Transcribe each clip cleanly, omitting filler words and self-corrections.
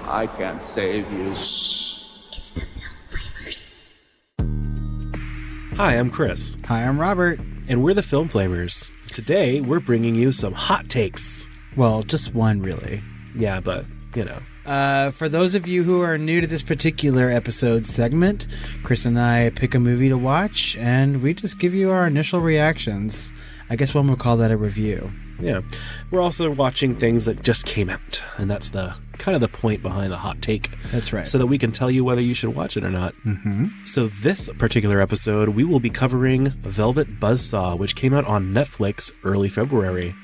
I can't save you. It's the Film Flamers. Hi, I'm Chris. Hi, I'm Robert. And we're the Film Flamers. Today, we're bringing you some hot takes. Well, just one, really. Yeah, but, you know. For those of you who are new to this particular episode segment, Chris and I pick a movie to watch, and we just give you our initial reactions. I guess one would call that a review. Yeah. We're also watching things that just came out, and that's the kind of the point behind the hot take. That's right. So that we can tell you whether you should watch it or not. Mm-hmm. So this particular episode, we will be covering Velvet Buzzsaw, which came out on Netflix early February.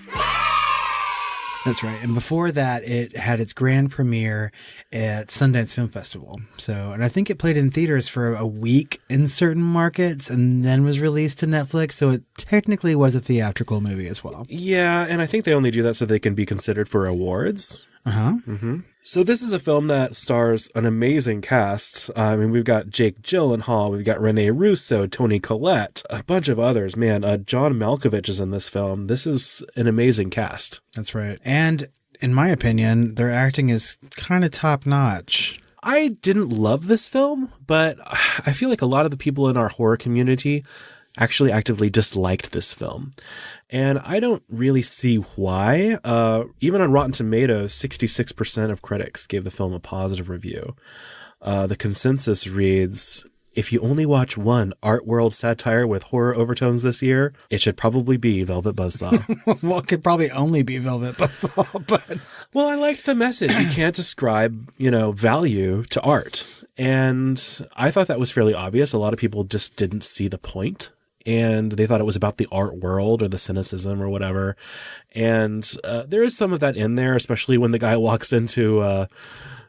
That's right. And before that, it had its grand premiere at Sundance Film Festival. And I think it played in theaters for a week in certain markets and then was released to Netflix. So it technically was a theatrical movie as well. Yeah, and I think they only do that so they can be considered for awards. Uh-huh. Mm-hmm. So this is a film that stars an amazing cast. I mean, we've got Jake Gyllenhaal, we've got Rene Russo, Toni Collette, a bunch of others. Man, John Malkovich is in this film. This is an amazing cast. That's right. And in my opinion, their acting is kind of top-notch. I didn't love this film, but I feel like a lot of the people in our horror community actually actively disliked this film. And I don't really see why. Even on Rotten Tomatoes, 66% of critics gave the film a positive review. The consensus reads, if you only watch one art world satire with horror overtones this year, it should probably be Velvet Buzzsaw. Well, it could probably only be Velvet Buzzsaw, but... Well, I liked the message. You can't describe, value to art. And I thought that was fairly obvious. A lot of people just didn't see the point. And they thought it was about the art world or the cynicism or whatever. And there is some of that in there, especially when the guy walks into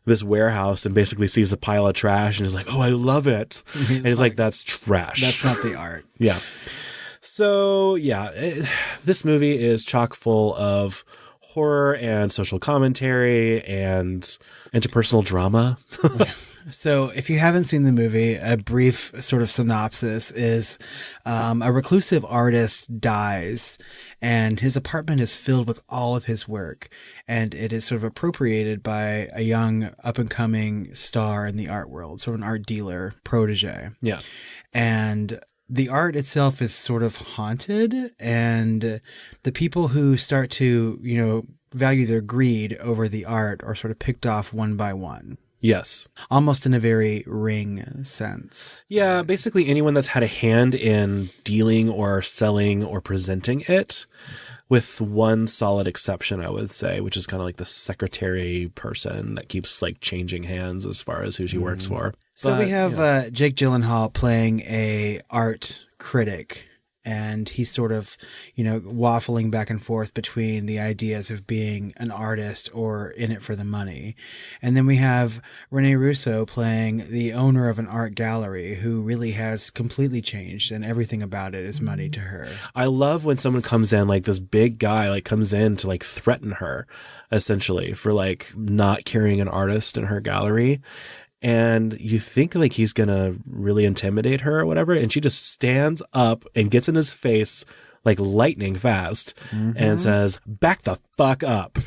this warehouse and basically sees a pile of trash and is like, oh, I love it. And he's like, that's trash. That's not the art. Yeah. So, yeah, this movie is chock full of horror and social commentary and interpersonal drama. So if you haven't seen the movie, a brief sort of synopsis is a reclusive artist dies and his apartment is filled with all of his work. And it is sort of appropriated by a young up-and-coming star in the art world, sort of an art dealer protege. Yeah. And the art itself is sort of haunted, and the people who start to, value their greed over the art are sort of picked off one by one. Yes. Almost in a very Ring sense. Yeah, basically anyone that's had a hand in dealing or selling or presenting it, with one solid exception, I would say, which is kind of like the secretary person that keeps like changing hands as far as who she works for. So we have Jake Gyllenhaal playing a art critic. And he's sort of, waffling back and forth between the ideas of being an artist or in it for the money. And then we have Rene Russo playing the owner of an art gallery who really has completely changed and everything about it is money to her. I love when someone comes in, like this big guy, like comes in to like threaten her, essentially, for like not carrying an artist in her gallery. And you think like he's going to really intimidate her or whatever. And she just stands up and gets in his face like lightning fast and says, back the fuck up.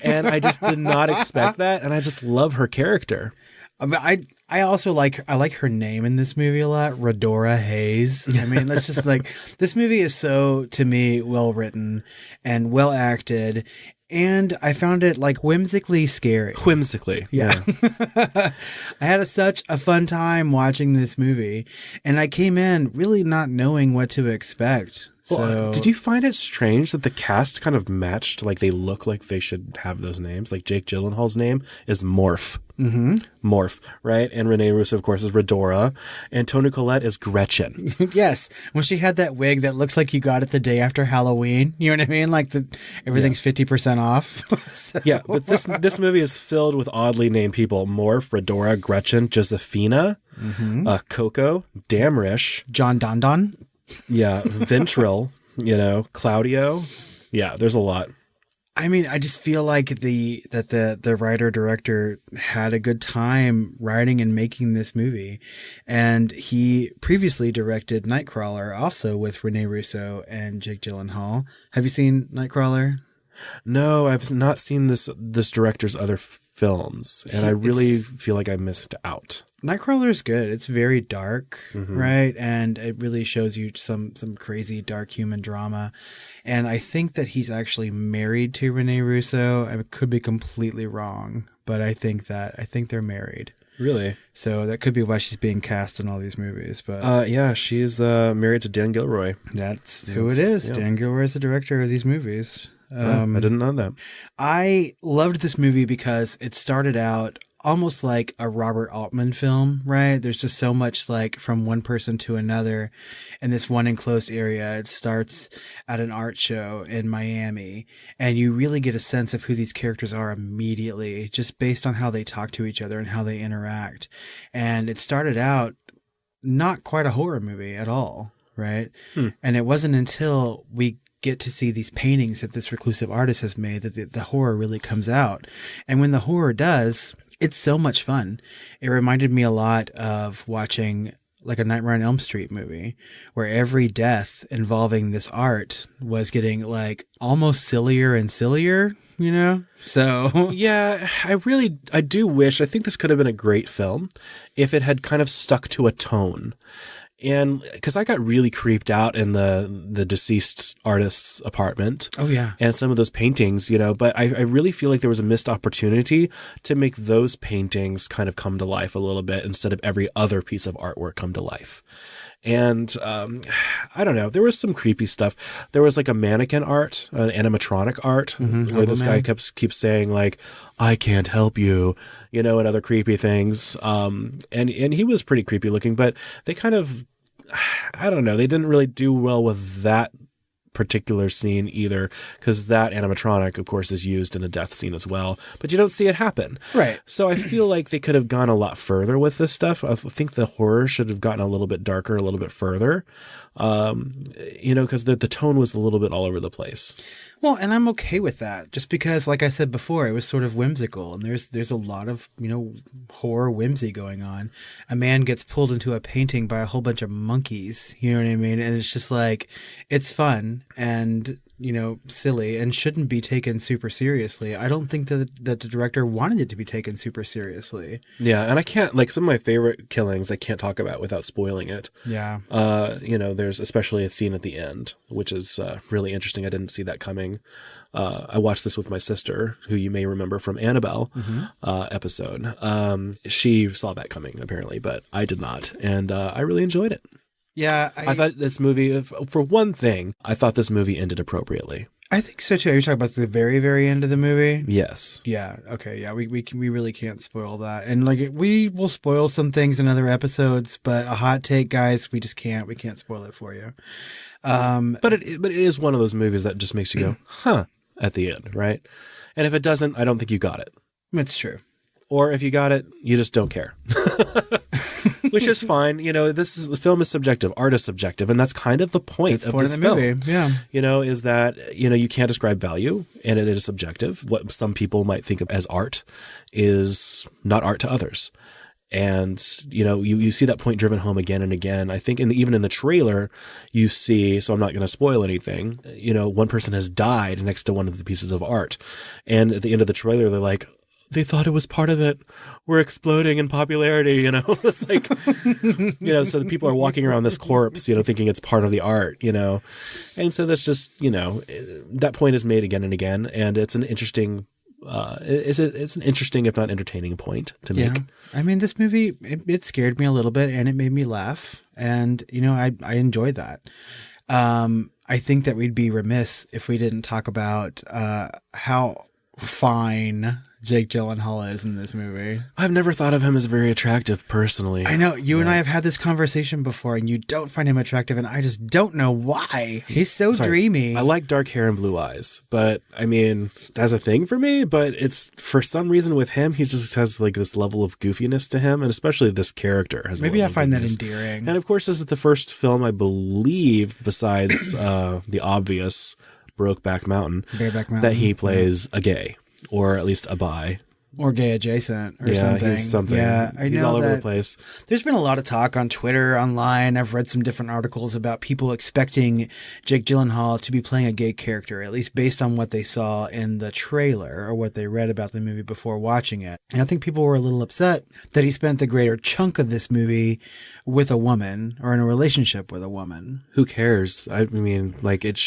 And I just did not expect that. And I just love her character. I also like her name in this movie a lot, Redora Hayes. I mean, that's just like, this movie is so, to me, well written and well acted. And I found it like whimsically scary. Whimsically. Yeah. I had such a fun time watching this movie. And I came in really not knowing what to expect. Well, did you find it strange that the cast kind of matched? Like they look like they should have those names. Like Jake Gyllenhaal's name is Morph. Mm-hmm. Morph, right? And Rene Russo, of course, is Redora. And Toni Collette is Gretchen. Yes. When she had that wig that looks like you got it the day after Halloween. You know what I mean? Like everything's 50% off. So. Yeah, but this movie is filled with oddly named people. Morph, Redora, Gretchen, Josephina, Coco, Damrish. John Don. Yeah, Ventril, Claudio. Yeah, there's a lot. I mean, I just feel like the writer-director had a good time writing and making this movie. And he previously directed Nightcrawler, also with Rene Russo and Jake Gyllenhaal. Have you seen Nightcrawler? No, I've not seen this director's other films, and I really feel like I missed out. Nightcrawler is good. It's very dark, right? And it really shows you some crazy dark human drama. And I think that he's actually married to Rene Russo. I could be completely wrong, but I think they're married. Really? So that could be why she's being cast in all these movies. But yeah, she's married to Dan Gilroy. That's who it is. Yeah. Dan Gilroy is the director of these movies. I didn't know that. I loved this movie because it started out almost like a Robert Altman film, right? There's just so much like from one person to another in this one enclosed area. It starts at an art show in Miami, and you really get a sense of who these characters are immediately, just based on how they talk to each other and how they interact. And it started out not quite a horror movie at all, right? And it wasn't until we get to see these paintings that this reclusive artist has made that the horror really comes out. And when the horror does, it's so much fun. It reminded me a lot of watching like a Nightmare on Elm Street movie, where every death involving this art was getting like almost sillier and sillier, you know? So yeah, I do wish, I think this could have been a great film if it had kind of stuck to a tone. And because I got really creeped out in the deceased artist's apartment. Oh, yeah. And some of those paintings, you know, but I really feel like there was a missed opportunity to make those paintings kind of come to life a little bit instead of every other piece of artwork come to life. And I don't know, there was some creepy stuff. There was like a mannequin art, an animatronic art, where this guy keeps saying like, "I can't help you," you know, and other creepy things. And he was pretty creepy looking, but they kind of, I don't know, they didn't really do well with that particular scene either, because that animatronic, of course, is used in a death scene as well, but you don't see it happen. Right. So I feel like they could have gone a lot further with this stuff. I think the horror should have gotten a little bit darker, a little bit further, you know, because the tone was a little bit all over the place. Well, and I'm okay with that, just because, like I said before, it was sort of whimsical, and there's a lot of, you know, horror whimsy going on. A man gets pulled into a painting by a whole bunch of monkeys, you know what I mean? And it's just like, it's fun and, you know, silly and shouldn't be taken super seriously. I don't think that the director wanted it to be taken super seriously. Yeah, and I can't, like, some of my favorite killings I can't talk about without spoiling it. Yeah. You know, there's especially a scene at the end, which is really interesting. I didn't see that coming. I watched this with my sister, who you may remember from Annabelle episode. She saw that coming, apparently, but I did not. And I really enjoyed it. Yeah. I thought this movie, for one thing, I thought this movie ended appropriately. I think so too. Are you talking about the very, very end of the movie? Yes. Yeah. Okay. Yeah. We really can't spoil that. And like, we will spoil some things in other episodes, but a hot take, guys, we just can't. We can't spoil it for you. But it is one of those movies that just makes you go, huh, at the end, right? And if it doesn't, I don't think you got it. It's true. Or if you got it, you just don't care. Which is fine. You know, the film is subjective, art is subjective, and that's kind of the point of this film. Movie. Yeah. You know, is that, you know, you can't describe value, and it is subjective. What some people might think of as art is not art to others. And, you know, you see that point driven home again and again. I think even in the trailer, you see, so I'm not going to spoil anything, you know, one person has died next to one of the pieces of art. And at the end of the trailer, they're like, they thought it was part of it. We're exploding in popularity, you know. It's like, you know, so the people are walking around this corpse, you know, thinking it's part of the art, you know. And so that's just, you know, that point is made again and again. And it's an interesting, it's an interesting, if not entertaining point to make. Yeah. I mean, this movie, it scared me a little bit and it made me laugh. And, you know, I enjoyed that. I think that we'd be remiss if we didn't talk about how fine Jake Gyllenhaal is in this movie. I've never thought of him as very attractive personally. I know you and I have had this conversation before, and you don't find him attractive, and I just don't know why. He's so dreamy. I like dark hair and blue eyes, but I mean, that's a thing for me. But it's for some reason with him, he just has like this level of goofiness to him, and especially this character has. Maybe I find that endearing. And of course, this is the first film I believe, besides the obvious Bareback Mountain, Mountain, that he plays a gay. Or at least a bi, Or gay adjacent or Yeah, something. he's something. Yeah, I He's know all over that the place. There's been a lot of talk on Twitter, online. I've read some different articles about people expecting Jake Gyllenhaal to be playing a gay character, at least based on what they saw in the trailer or what they read about the movie before watching it. And I think people were a little upset that he spent the greater chunk of this movie with a woman or in a relationship with a woman. Who cares? I mean, like it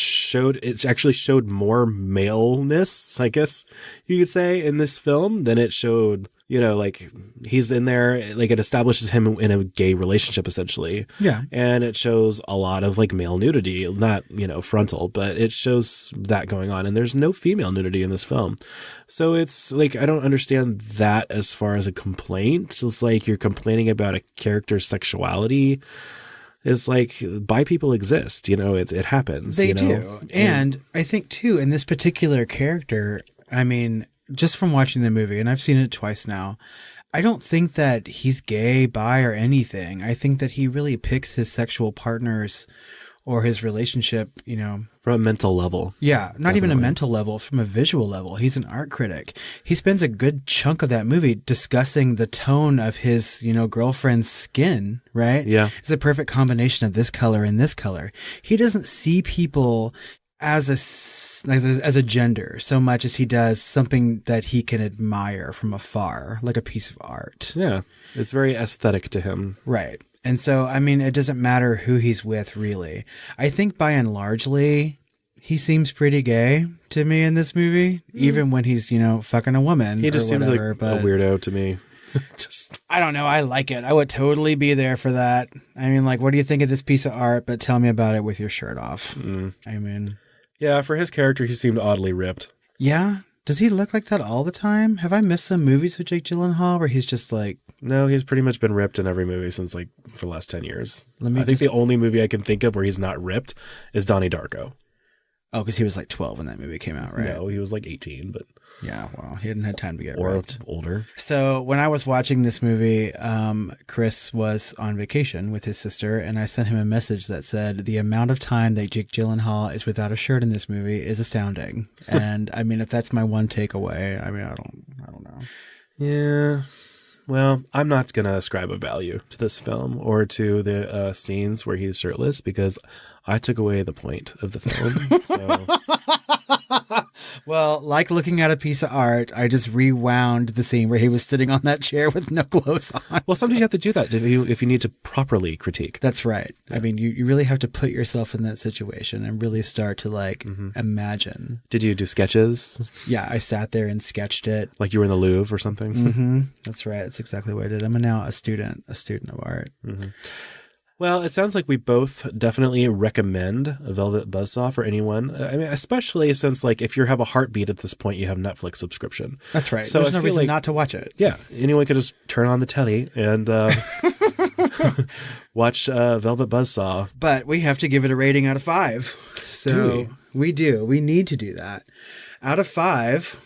actually showed more maleness, I guess you could say, in this film than it showed, you know, like he's in there, like it establishes him in a gay relationship essentially. Yeah. And it shows a lot of like male nudity, not, you know, frontal, but it shows that going on. And there's no female nudity in this film. So it's like, I don't understand that as far as a complaint. It's like you're complaining about a character's sexuality. It's like bi people exist, you know, it happens. They you know? do. And I think too, in this particular character, I mean, just from watching the movie, and I've seen it twice now, I don't think that he's gay, bi, or anything. I think that he really picks his sexual partners or his relationship, you know. From a mental level. Yeah, not even a mental level, from a visual level. He's an art critic. He spends a good chunk of that movie discussing the tone of his, you know, girlfriend's skin, right? Yeah. It's a perfect combination of this color and this color. He doesn't see people as a gender so much as he does something that he can admire from afar, like a piece of art. Yeah. It's very aesthetic to him. Right. And so, I mean, it doesn't matter who he's with, really. I think by and largely, he seems pretty gay to me in this movie, even when he's, you know, fucking a woman. He just seems whatever, like but a weirdo to me. I don't know. I like it. I would totally be there for that. I mean, like, what do you think of this piece of art? But tell me about it with your shirt off. I mean... Yeah, for his character, he seemed oddly ripped. Yeah? Does he look like that all the time? Have I missed some movies with Jake Gyllenhaal where he's just like... No, he's pretty much been ripped in every movie since like for the last 10 years. I think the only movie I can think of where he's not ripped is Donnie Darko. Oh, because he was like 12 when that movie came out, right? No, he was like 18, but... Yeah, well, he hadn't had time to get or ripped. older. So when I was watching this movie, Chris was on vacation with his sister, and I sent him a message that said the amount of time that Jake Gyllenhaal is without a shirt in this movie is astounding. And I mean, if that's my one takeaway, I mean, I don't know. Yeah. Well, I'm not going to ascribe a value to this film or to the scenes where he's shirtless because I took away the point of the film. So. Well, like looking at a piece of art, I just rewound the scene where he was sitting on that chair with no clothes on. Well, sometimes you have to do that if you need to properly critique. That's right. Yeah. I mean, you really have to put yourself in that situation and really start to like imagine. Did you do sketches? Yeah, I sat there and sketched it. Like you were in the Louvre or something? That's right. That's exactly what I did. I'm now a student of art. Well, it sounds like we both definitely recommend Velvet Buzzsaw for anyone. I mean, especially since, like, if you have a heartbeat at this point, you have Netflix subscription. That's right. So there's no reason like, not to watch it. Yeah, anyone could just turn on the telly and watch Velvet Buzzsaw. But we have to give it a rating out of 5. So we do. We need to do that. Out of 5,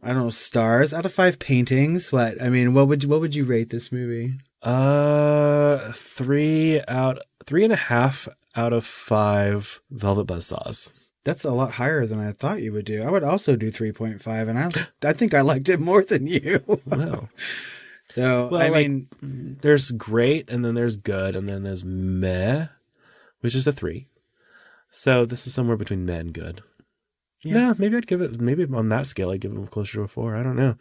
I don't know, stars. Out of 5 paintings. What? I mean, what would you rate this movie? 3.5 out of 5 Velvet Buzzsaws. That's a lot higher than I thought you would do. I would also do 3.5, and I think I liked it more than you. Wow. So, well, I mean, there's great, and then there's good, and then there's meh, which is a 3. So this is somewhere between meh and good. Yeah. No, maybe on that scale, I'd give it closer to a 4. I don't know.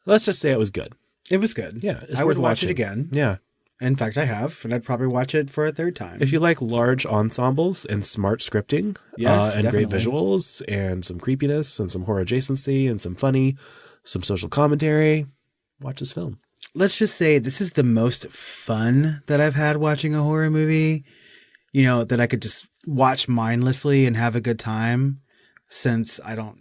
Let's just say it was good. It was good. Yeah, it's I worth would watch watching. it again. Yeah. In fact, I have, and I'd probably watch it for a third time. If you like large ensembles and smart scripting, yes, and definitely. great visuals and some creepiness and some horror adjacency and some funny, some social commentary, watch this film. Let's just say this is the most fun that I've had watching a horror movie, you know, that I could just watch mindlessly and have a good time since I Know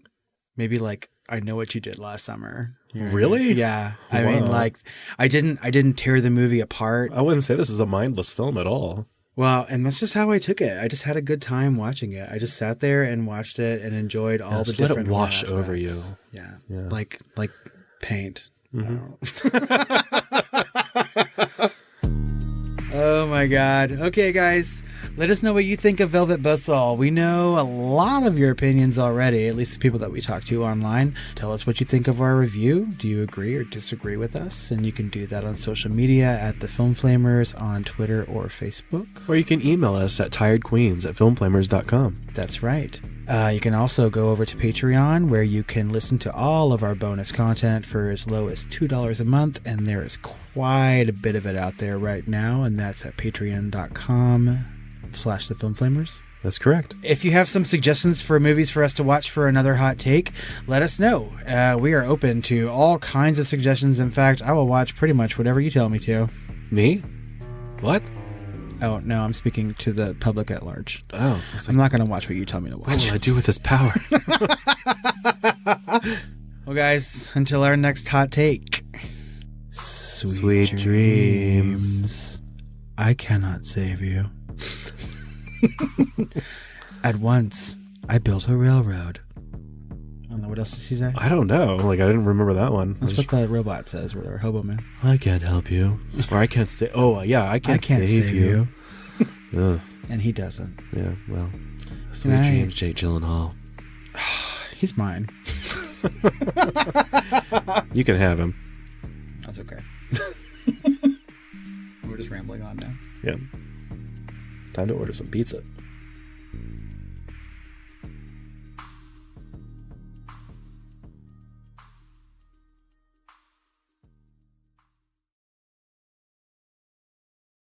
What You Did Last Summer. Really? Yeah. I mean, like, I didn't tear the movie apart. I wouldn't say this is a mindless film at all. Well, and that's just how I took it. I just had a good time watching it. I just sat there and watched it and enjoyed all the different let it wash aspects. over you. Yeah. Yeah. Like paint. Oh my God. Okay, guys. Let us know what you think of Velvet Buzzsaw. We know a lot of your opinions already, at least the people that we talk to online. Tell us what you think of our review. Do you agree or disagree with us? And you can do that on social media at The Film Flamers on Twitter or Facebook. Or you can email us at tiredqueens@filmflamers.com. That's right. You can also go over to Patreon, where you can listen to all of our bonus content for as low as $2 a month, and there is quite a bit of it out there right now, and that's at patreon.com/thefilmflamers. That's correct. If you have some suggestions for movies for us to watch for another hot take, let us know. We are open to all kinds of suggestions. In fact, I will watch pretty much whatever you tell me to. Me? What? Oh, no, I'm speaking to the public at large. Oh. I'm not going to watch what you tell me to watch. What will I do with this power? Well, guys, until our next hot take. Sweet dreams. I cannot save you. At once, I built a railroad. I don't know, what else does he say? I don't know. Like, I didn't remember that one. That's what the robot says, whatever, Hobo Man. I can't help you. Or I can't say... Oh, yeah, I can't save you. Ugh. And he doesn't. Yeah, well. Sweet dreams, Jake Gyllenhaal. He's mine. You can have him. That's okay. We're just rambling on now. Yeah. Time to order some pizza.